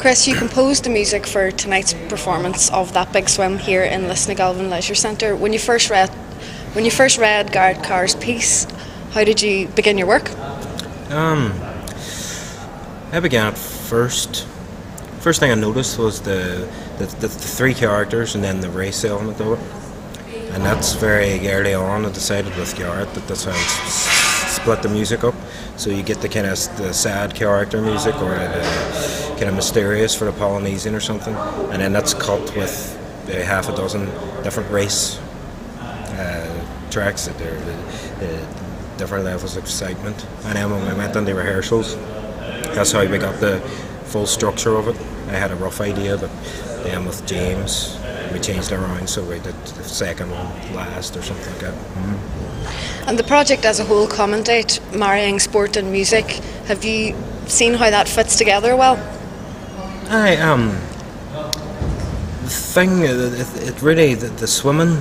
Chris, you composed the music for tonight's performance of That Big Swim here in Lisnagelvin Leisure Centre. When you first read Garrett Carr's piece, how did you begin your work? I began at first. First thing I noticed was the three characters and then the race element of it, and that's very early on. I decided with Garrett that's how I split the music up. So you get the kind of the sad character music or the kind of mysterious for the Polynesian or something, and then that's cut with half a dozen different race tracks that they're different levels of excitement. And then when we went into rehearsals, that's how we got the full structure of it. I had a rough idea, but then with James we changed it around, so we did the second one last or something like that. And the project as a whole, Commentate, marrying sport and music, have you seen how that fits together well? The thing, it really, the swimming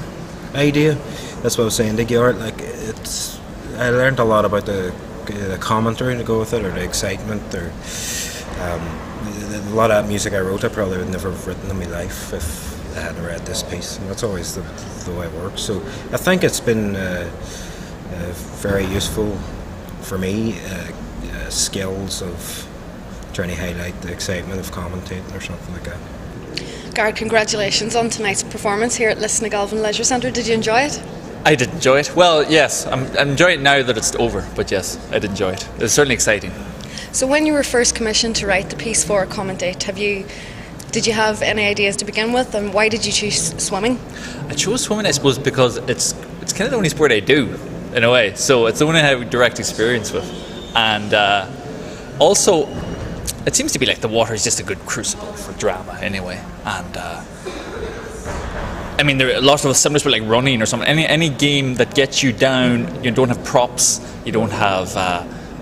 idea, that's what I was saying to Garrett, like I learned a lot about the commentary to go with it, or the excitement, or a lot of that music I wrote I probably would never have written in my life if I hadn't read this piece, and that's always the way it works. So I think it's been very useful for me, skills of trying to highlight the excitement of commentating or something like that. Garrett, congratulations on tonight's performance here at Lisnagelvin Leisure Centre. Did you enjoy it? I did enjoy it. Well, yes, I'm enjoying it now that it's over, but yes, I did enjoy it. It was certainly exciting. So when you were first commissioned to write the piece for Commentate, did you have any ideas to begin with, and why did you choose swimming? I chose swimming, I suppose, because it's kind of the only sport I do, in a way. So it's the one I have direct experience with. And also, it seems to be like the water is just a good crucible for drama, anyway. And I mean, there are a lot of similar sport like running or something. Any game that gets you down, you don't have props, you don't have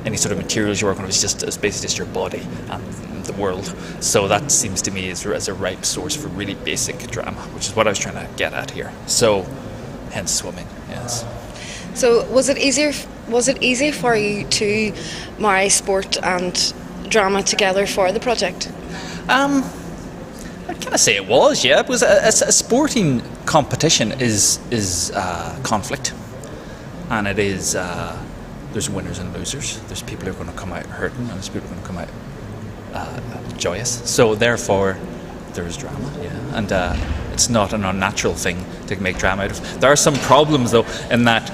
any sort of materials you're working with. It's basically just your body and the world. So that seems to me as a ripe source for really basic drama, which is what I was trying to get at here. So, hence swimming. Yes. So was it easy for you to marry sport and drama together for the project? I'd kind of say it was, yeah. Because a sporting competition is conflict, and it is there's winners and losers. There's people who are going to come out hurting, and there's people who are going to come out joyous. So therefore, there is drama, yeah. And it's not an unnatural thing to make drama out of. There are some problems though, in that,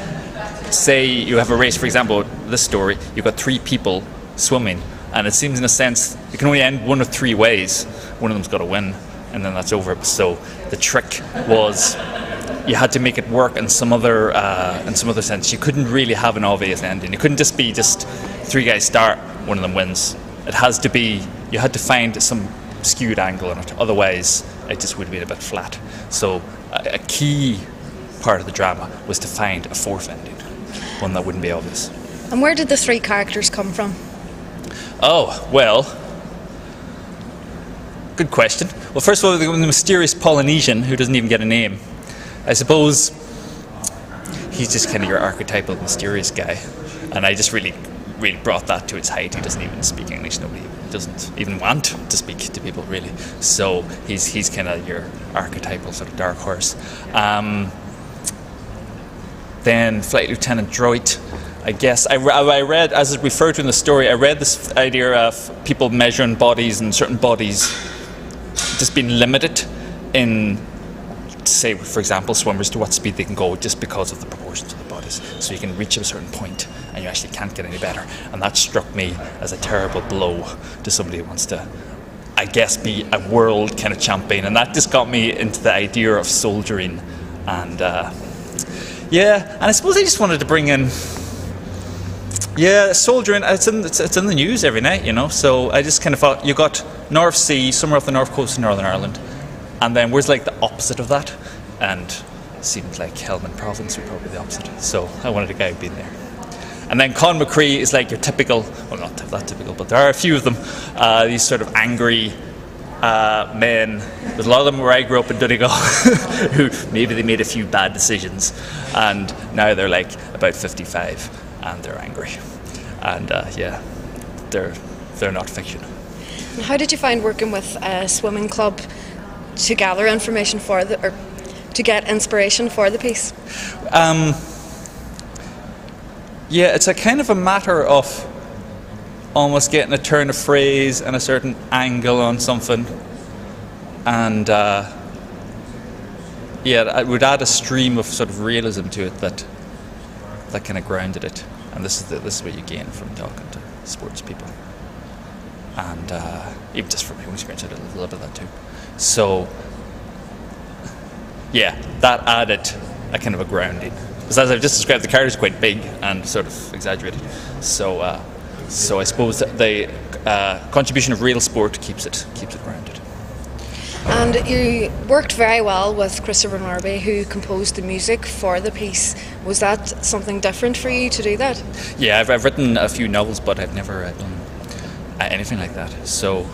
say you have a race, for example, this story, you've got three people swimming, and it seems in a sense it can only end one of three ways. One of them's got to win, and then that's over. So the trick was you had to make it work in some other sense. You couldn't really have an obvious ending. It couldn't just be three guys start, one of them wins. It has to be, you had to find some skewed angle on it. Otherwise, it just would have been a bit flat. So a key part of the drama was to find a fourth ending, one that wouldn't be obvious. And where did the three characters come from? Oh, well, good question. Well, first of all, the mysterious Polynesian who doesn't even get a name. I suppose he's just kind of your archetypal mysterious guy, and I just really brought that to its height. He doesn't even speak English. Nobody doesn't even want to speak to people, really. So he's kind of your archetypal sort of dark horse. Then Flight Lieutenant Droit, I guess. I read, as it's referred to in the story, I read this idea of people measuring bodies and certain bodies just being limited in, say, for example, swimmers, to what speed they can go just because of the proportions of the bodies. So you can reach a certain point and you actually can't get any better. And that struck me as a terrible blow to somebody who wants to, I guess, be a world kind of champion. And that just got me into the idea of soldiering. And yeah, and I suppose I just wanted to bring in, yeah, soldiering. It's in the news every night, you know. So I just kind of thought, you got North Sea, somewhere off the north coast of Northern Ireland, and then where's like the opposite of that? And it seemed like Helmand Province would probably be the opposite. So I wanted a guy who'd been there. And then Con McCree is like your typical, well, not that typical, but there are a few of them, these sort of angry men. There's a lot of them where I grew up in Donegal who maybe they made a few bad decisions, and now they're like about 55 and they're angry, and yeah, they're not fiction. And how did you find working with a swimming club to gather information for or to get inspiration for the piece? Yeah, it's a kind of a matter of almost getting a turn of phrase and a certain angle on something, and yeah, I would add a stream of sort of realism to it that kind of grounded it. And this is what you gain from talking to sports people, and even just from my own experience, I did a little bit of that too. So yeah, that added a kind of a grounding. Because as I've just described, the character is quite big and sort of exaggerated. So I suppose that the contribution of real sport keeps it grounded. And you worked very well with Christopher Norby, who composed the music for the piece. Was that something different for you to do that? Yeah, I've written a few novels, but I've never done anything like that. So.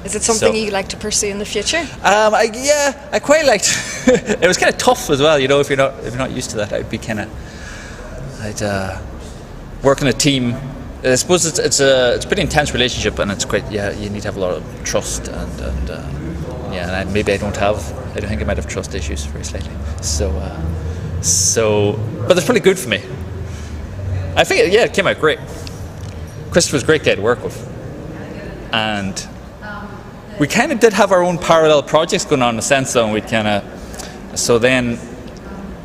Is it something you like to pursue in the future? I quite liked. It was kind of tough as well, you know. If you're not used to that, I'd work in a team. I suppose it's a pretty intense relationship, and it's quite you need to have a lot of trust and maybe I don't think I might have trust issues very slightly. But it's pretty good for me. I think it came out great. Christopher's a great guy to work with, and we kind of did have our own parallel projects going on in a sense, though, and we'd kind of. So then,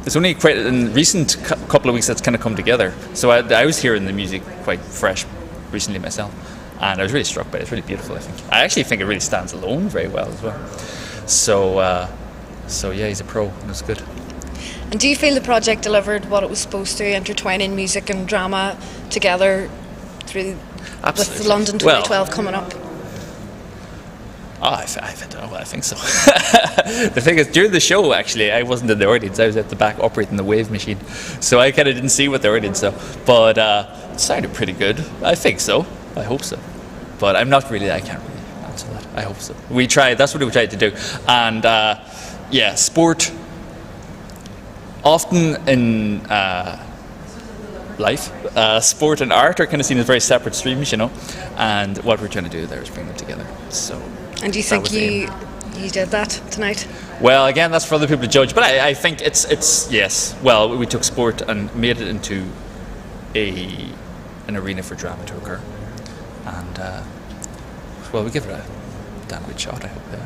it's only quite in recent couple of weeks that's kind of come together. So I was hearing the music quite fresh recently myself, and I was really struck by it. It's really beautiful, I think. I actually think it really stands alone very well as well. So yeah, he's a pro, and it's good. And do you feel the project delivered what it was supposed to, intertwining music and drama together through with London 2012 coming up? Oh, I think so. The thing is, during the show, actually, I wasn't in the audience. I was at the back operating the wave machine, so I kind of didn't see what the audience saw. But it sounded pretty good. I think so. I hope so. But I'm not really. I can't really answer that. I hope so. We tried. That's what we tried to do. And yeah, sport. Often in life, sport and art are kind of seen as very separate streams, you know. And what we're trying to do there is bring them together. So. And do you think you did that tonight? Well, again, that's for other people to judge. But I think it's yes. Well, we took sport and made it into an arena for drama to occur. And well, we give it a damn good shot, I hope. Yeah.